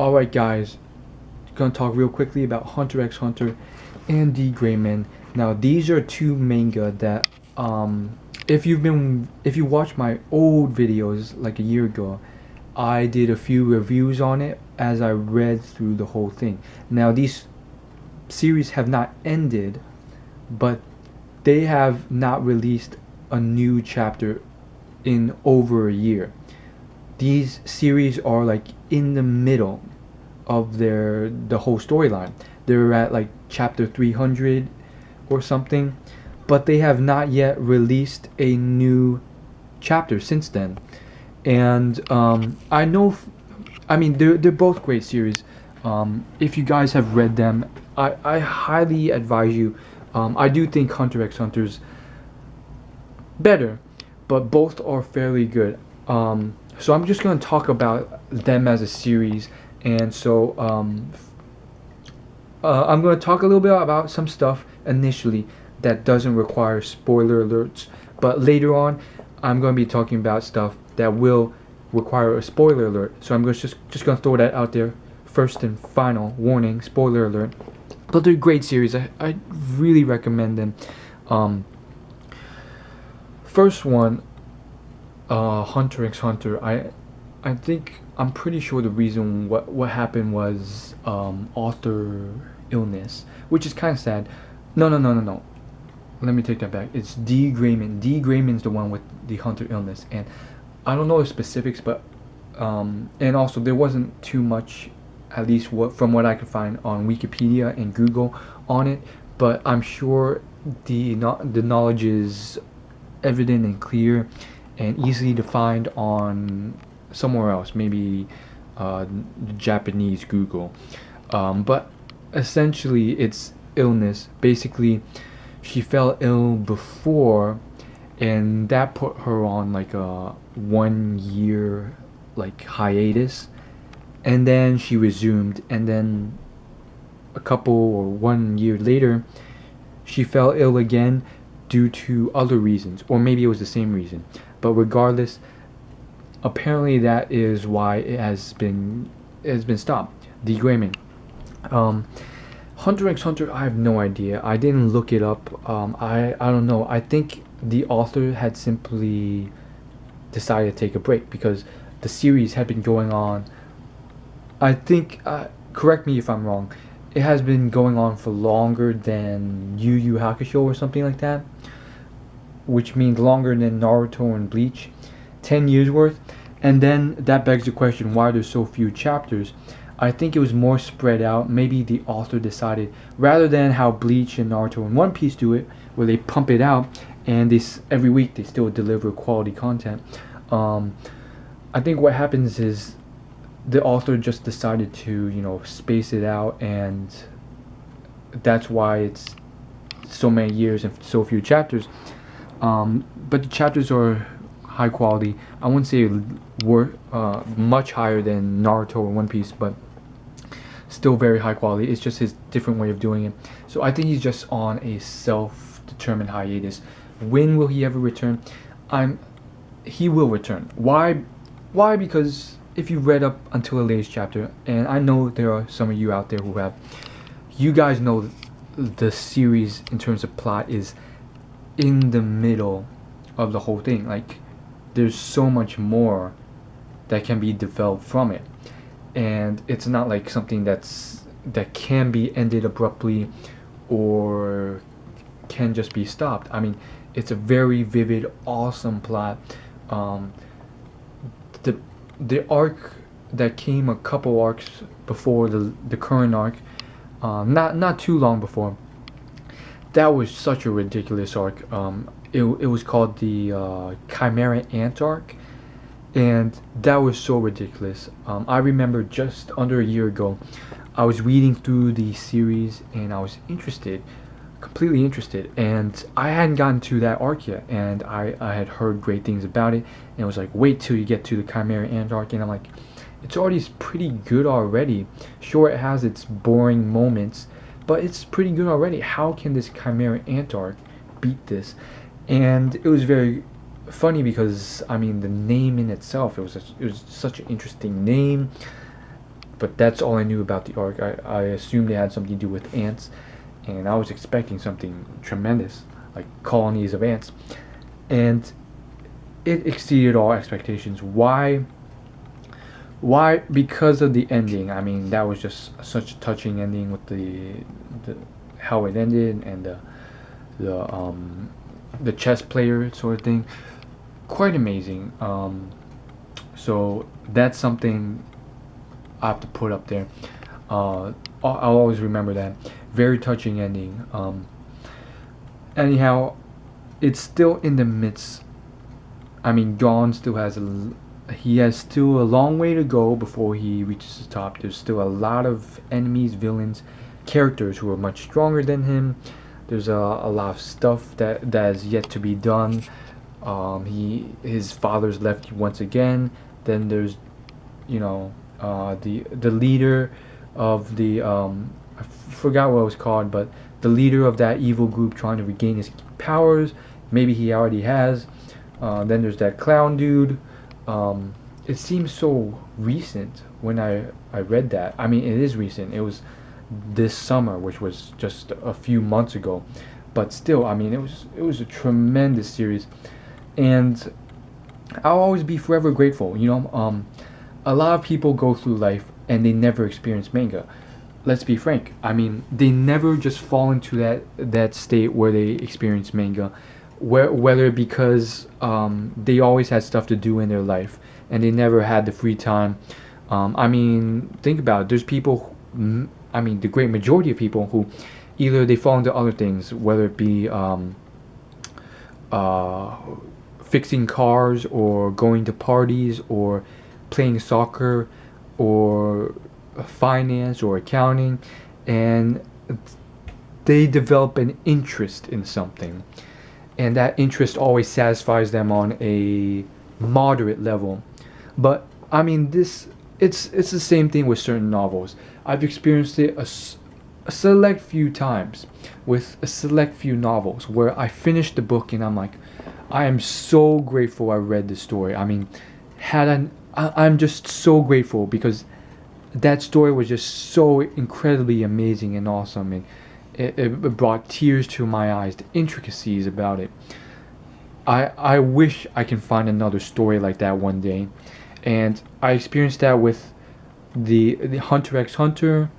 Alright guys, gonna talk real quickly about Hunter x Hunter and D. Grayman. Now these are two manga that if you watch my old videos like a year ago, I did a few reviews on it as I read through the whole thing. Now these series have not ended, but they have not released a new chapter in over a year. These series are like in the middle of the whole storyline. They're at like chapter 300 or something, but they have not yet released a new chapter since then. And I know, I mean, they're both great series. If you guys have read them, I highly advise you. I do think Hunter x Hunter's better, but both are fairly good. So I'm just going to talk about them as a series, and so I'm going to talk a little bit about some stuff initially that doesn't require spoiler alerts, but later on I'm going to be talking about stuff that will require a spoiler alert. So I'm just going to throw that out there. First and final warning, spoiler alert. But they're a great series. I really recommend them. First one, Hunter x Hunter. I think I'm pretty sure the reason what happened was author illness, which is kind of sad. No. Let me take that back. It's D. Grayman. D. Grayman's the one with the Hunter illness, and I don't know the specifics, but and also there wasn't too much, at least from what I could find on Wikipedia and Google on it. But I'm sure the knowledge is evident and clear and easily to find on somewhere else, maybe Japanese Google. But essentially it's illness. Basically she fell ill before, and that put her on like a 1 year like hiatus, and then she resumed, and then a couple or 1 year later she fell ill again due to other reasons, or maybe it was the same reason, but regardless, apparently that is why it has been stopped. D. Grayman. Hunter x Hunter, I have no idea. I didn't look it up. I don't know. I think the author had simply decided to take a break because the series had been going on. I think, correct me if I'm wrong, it has been going on for longer than Yu Yu Hakusho or something like that, which means longer than Naruto and Bleach, 10 years worth. And then that begs the question, why there's so few chapters? I think it was more spread out. Maybe the author decided, rather than how Bleach and Naruto and One Piece do it, where they pump it out and every week they still deliver quality content. I think what happens is the author just decided to, space it out, and that's why it's so many years and so few chapters. But the chapters are high quality. I wouldn't say were much higher than Naruto or One Piece, but still very high quality. It's just his different way of doing it. So I think he's just on a self-determined hiatus. When will he ever return? He will return. Why? Because if you read up until the latest chapter, and I know there are some of you out there who have, you guys know the series in terms of plot is in the middle of the whole thing. Like, there's so much more that can be developed from it, and it's not like something that can be ended abruptly or can just be stopped. I mean, it's a very vivid, awesome plot. The arc that came a couple arcs before the current arc, not too long before, that was such a ridiculous arc. It was called the Chimera Ant arc, and that was so ridiculous. I remember just under a year ago, I was reading through the series and I was completely interested, and I hadn't gotten to that arc yet, and I had heard great things about it, and it was like, wait till you get to the Chimera Ant arc, and I'm like, it's already pretty good already. Sure, it has its boring moments, but it's pretty good already. How can this Chimera Ant arc beat this? And it was very funny because, I mean, the name in itself, it was such an interesting name. but that's all I knew about the arc. I assumed it had something to do with ants, and I was expecting something tremendous, like colonies of ants, and it exceeded all expectations. Why? Why? Because of the ending. I mean, that was just such a touching ending with the how it ended and the the chess player sort of thing. Quite amazing. So that's something I have to put up there. I'll always remember that. Very touching ending. Anyhow, it's still in the midst. I mean, Dawn still has he has still a long way to go before he reaches the top. There's still a lot of enemies, villains, characters who are much stronger than him. There's a lot of stuff that is yet to be done. His father's left once again. Then there's, the leader of the I forgot what it was called, but the leader of that evil group trying to regain his powers. Maybe he already has. Then there's that clown dude. It seems so recent when I read that. I mean, it is recent. It was this summer, which was just a few months ago. But still, I mean, it was a tremendous series, and I'll always be forever grateful. A lot of people go through life and they never experience manga. Let's be frank. I mean, they never just fall into that state where they experience manga, whether because they always had stuff to do in their life and they never had the free time. I mean, think about it. There's people. I mean, the great majority of people who either they fall into other things, whether it be fixing cars or going to parties or playing soccer or finance or accounting, and they develop an interest in something, and that interest always satisfies them on a moderate level. But I mean, it's the same thing with certain novels. I've experienced it a select few times with a select few novels where I finished the book and I'm like, I am so grateful I read the story. I mean, I'm just so grateful because that story was just so incredibly amazing and awesome, and it brought tears to my eyes. The intricacies about it. I wish I can find another story like that one day, and I experienced that with the Hunter x Hunter,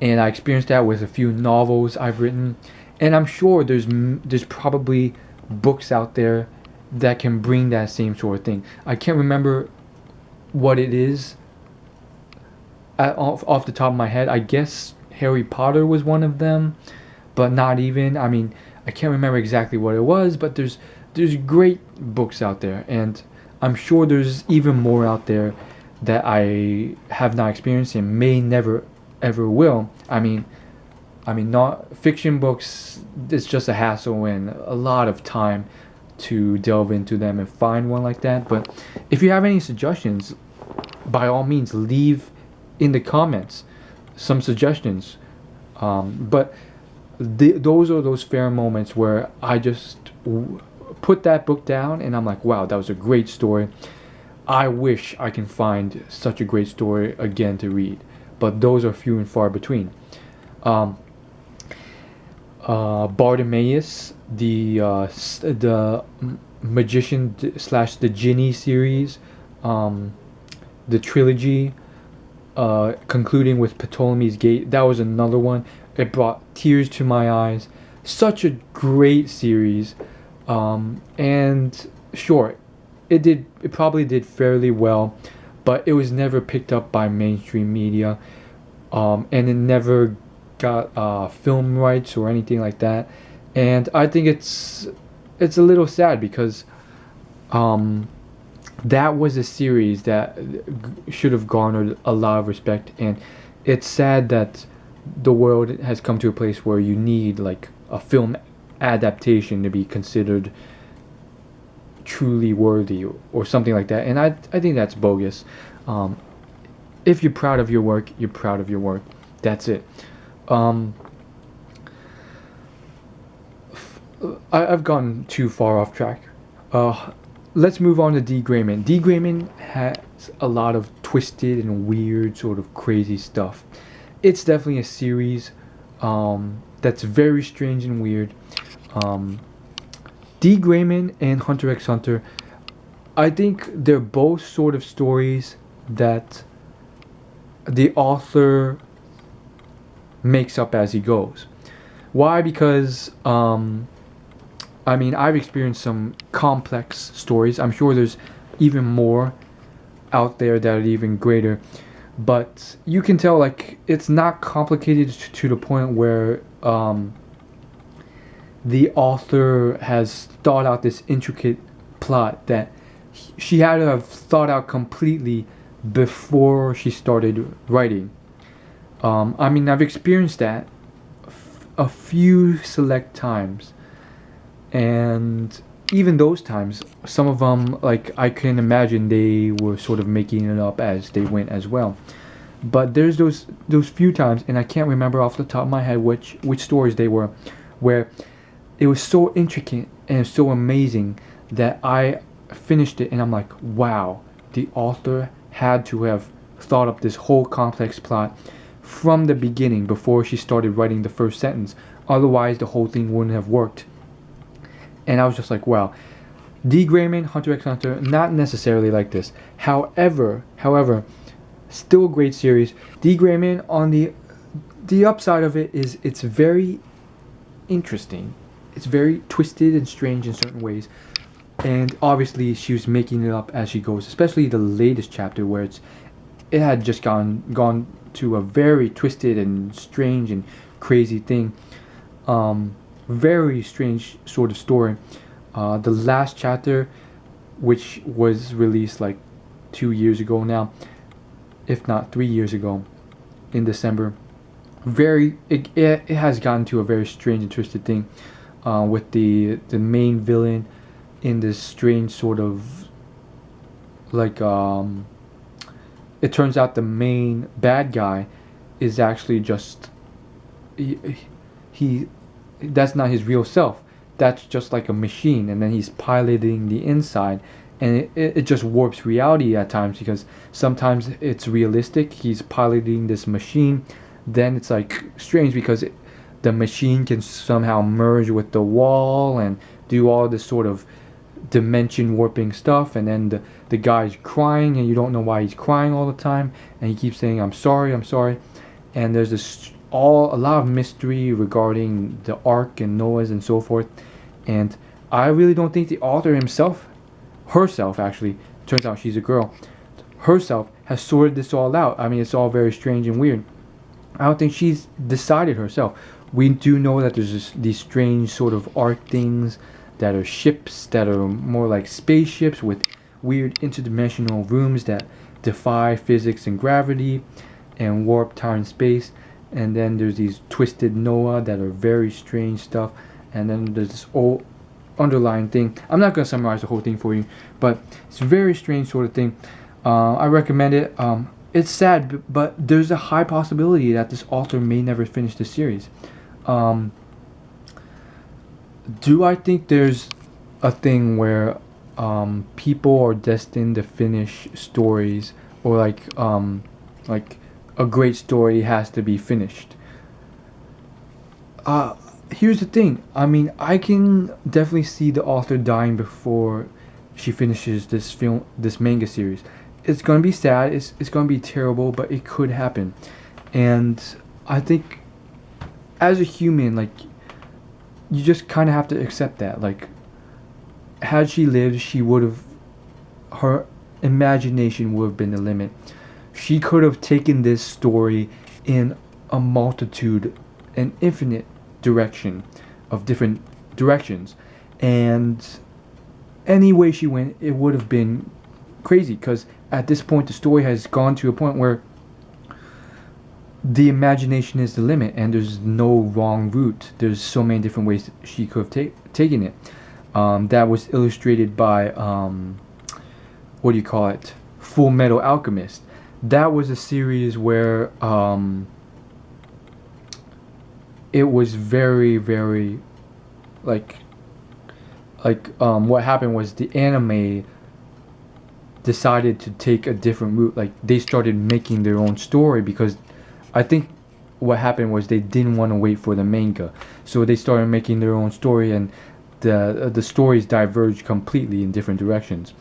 and I experienced that with a few novels I've written, and I'm sure there's probably books out there that can bring that same sort of thing. I can't remember what it is off the top of my head. I guess Harry Potter was one of them, but not even. I mean, I can't remember exactly what it was, but there's great books out there, and I'm sure there's even more out there that I have not experienced and may never ever will. I mean, not fiction books. It's just a hassle and a lot of time to delve into them and find one like that. But if you have any suggestions, by all means, leave in the comments some suggestions. But those are those fair moments where I just put that book down and I'm like, wow, that was a great story. I wish I can find such a great story again to read, but those are few and far between. Bartimaeus, the magician slash the genie series, the trilogy, concluding with Ptolemy's Gate. That was another one. It brought tears to my eyes. Such a great series, and sure, it probably did fairly well, but it was never picked up by mainstream media, and it never got film rights or anything like that. And I think it's a little sad because that was a series that should have garnered a lot of respect, and it's sad that the world has come to a place where you need like a film adaptation to be considered truly worthy or something like that, and I think that's bogus. If you're proud of your work, you're proud of your work. That's it. I've gone too far off track. Let's move on to D. Grayman. D. Grayman has a lot of twisted and weird, sort of crazy stuff. It's definitely a series that's very strange and weird. Um, D. Grayman and Hunter x Hunter, I think they're both sort of stories that the author makes up as he goes. Why? Because I mean, I've experienced some complex stories. I'm sure there's even more out there that are even greater. But you can tell, like, it's not complicated to the point where the author has thought out this intricate plot that she had to have thought out completely before she started writing. I mean, I've experienced that a few select times, and even those times, some of them, like, I can imagine they were sort of making it up as they went as well. But there's those few times, and I can't remember off the top of my head which stories they were, where it was so intricate and so amazing that I finished it and I'm like, wow, the author had to have thought up this whole complex plot from the beginning before she started writing the first sentence. Otherwise, the whole thing wouldn't have worked. And I was just like, wow. D. Grayman, Hunter x Hunter, not necessarily like this. However, still a great series. D. Grayman, on the upside of it is it's very interesting. It's very twisted and strange in certain ways. And obviously she was making it up as she goes, especially the latest chapter where it had just gone to a very twisted and strange and crazy thing. Very strange sort of story. The last chapter, which was released like 2 years ago now, if not 3 years ago, in December, it has gotten to a very strange and twisted thing, with the main villain in this strange sort of, like, it turns out the main bad guy is actually just he that's not his real self. That's just like a machine, and then he's piloting the inside, and it just warps reality at times, because sometimes it's realistic, he's piloting this machine, then it's like strange because the machine can somehow merge with the wall and do all this sort of dimension warping stuff, and then the guy's crying and you don't know why he's crying all the time, and he keeps saying I'm sorry, and there's a lot of mystery regarding the Ark and Noah's and so forth. And I really don't think the author herself actually, turns out she's a girl, herself has sorted this all out. I mean, it's all very strange and weird. I don't think she's decided herself. We do know that there's these strange sort of Ark things that are ships that are more like spaceships with weird interdimensional rooms that defy physics and gravity and warp time and space. And then there's these twisted Noah that are very strange stuff. And then there's this old underlying thing. I'm not going to summarize the whole thing for you, but it's a very strange sort of thing. I recommend it. It's sad, but there's a high possibility that this author may never finish the series. Do I think there's a thing where people are destined to finish stories, or like a great story has to be finished? Here's the thing. I mean, I can definitely see the author dying before she finishes this manga series. It's gonna be sad. It's gonna be terrible, but it could happen. And I think, as a human, like, you just kind of have to accept that. Like, had she lived, her imagination would have been the limit. She could have taken this story in a multitude, an infinite direction of different directions, and any way she went, it would have been crazy, because at this point the story has gone to a point where the imagination is the limit and there's no wrong route. There's so many different ways she could have taken it. That was illustrated by what do you call it, Full Metal Alchemist. That was a series where it was very, very like what happened was the anime decided to take a different route. Like they started making their own story because I think what happened was they didn't want to wait for the manga, so they started making their own story, and the stories diverged completely in different directions.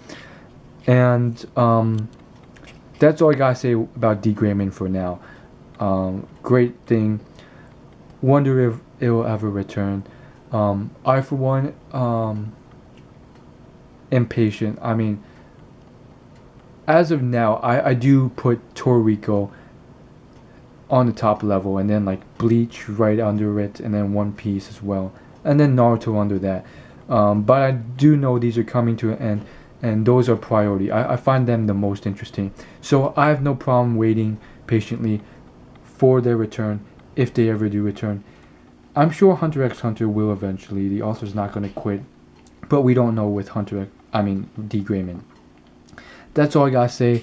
And that's all I gotta say about D. Grayman for now. Great thing. Wonder if it will ever return. I for one impatient. I mean, as of now, I do put Toriko on the top level, and then like Bleach right under it, and then One Piece as well, and then Naruto under that. But I do know these are coming to an end, and those are priority. I find them the most interesting. So I have no problem waiting patiently for their return, if they ever do return. I'm sure Hunter x Hunter will eventually. The author's not going to quit, but we don't know with D. Grayman. That's all I gotta say.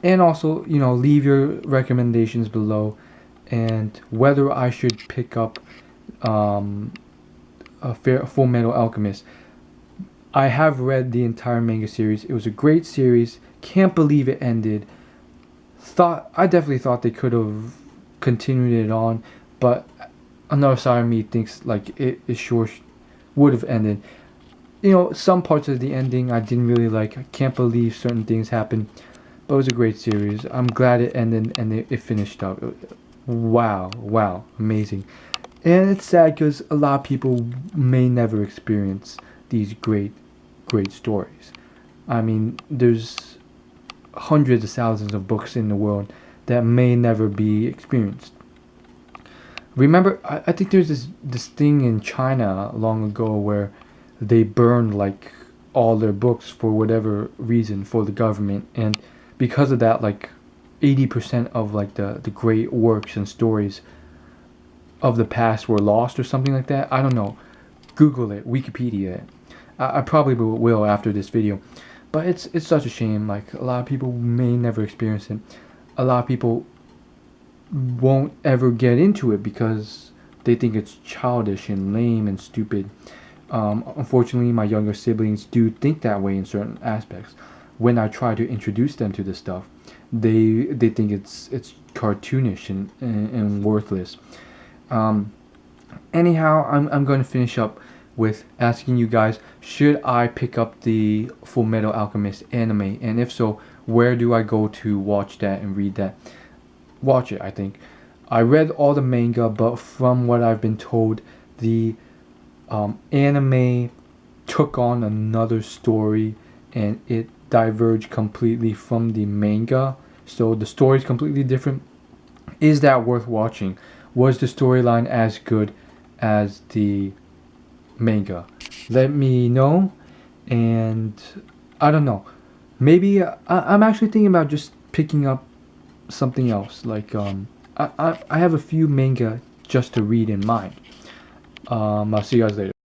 And also, leave your recommendations below, and whether I should pick up Full Metal Alchemist. I have read the entire manga series. It was a great series. Can't believe it ended. I definitely thought they could have continued it on, but another side of me thinks like it sure would have ended. Some parts of the ending I didn't really like. I can't believe certain things happened, but it was a great series. I'm glad it ended and it finished up. Wow, amazing. And it's sad because a lot of people may never experience these great stories. I mean, there's hundreds of thousands of books in the world that may never be experienced. Remember, I think there's this thing in China long ago where they burned like all their books for whatever reason for the government, and because of that, like 80% of like the great works and stories of the past were lost or something like that. I don't know. Google it, Wikipedia it. I probably will after this video, but it's such a shame. Like a lot of people may never experience it. A lot of people won't ever get into it because they think it's childish and lame and stupid. Unfortunately, my younger siblings do think that way in certain aspects. When I try to introduce them to this stuff, they think it's cartoonish and worthless. Anyhow, I'm going to finish up with asking you guys, should I pick up the Full Metal Alchemist anime, and if so, where do I go to watch that and read that? Watch it, I think. I read all the manga, but from what I've been told, the anime took on another story and it diverged completely from the manga, so the story is completely different. Is that worth watching? Was the storyline as good as the manga? Let me know. And I don't know, maybe I'm actually thinking about just picking up something else, like I have a few manga just to read in mind. I'll see you guys later.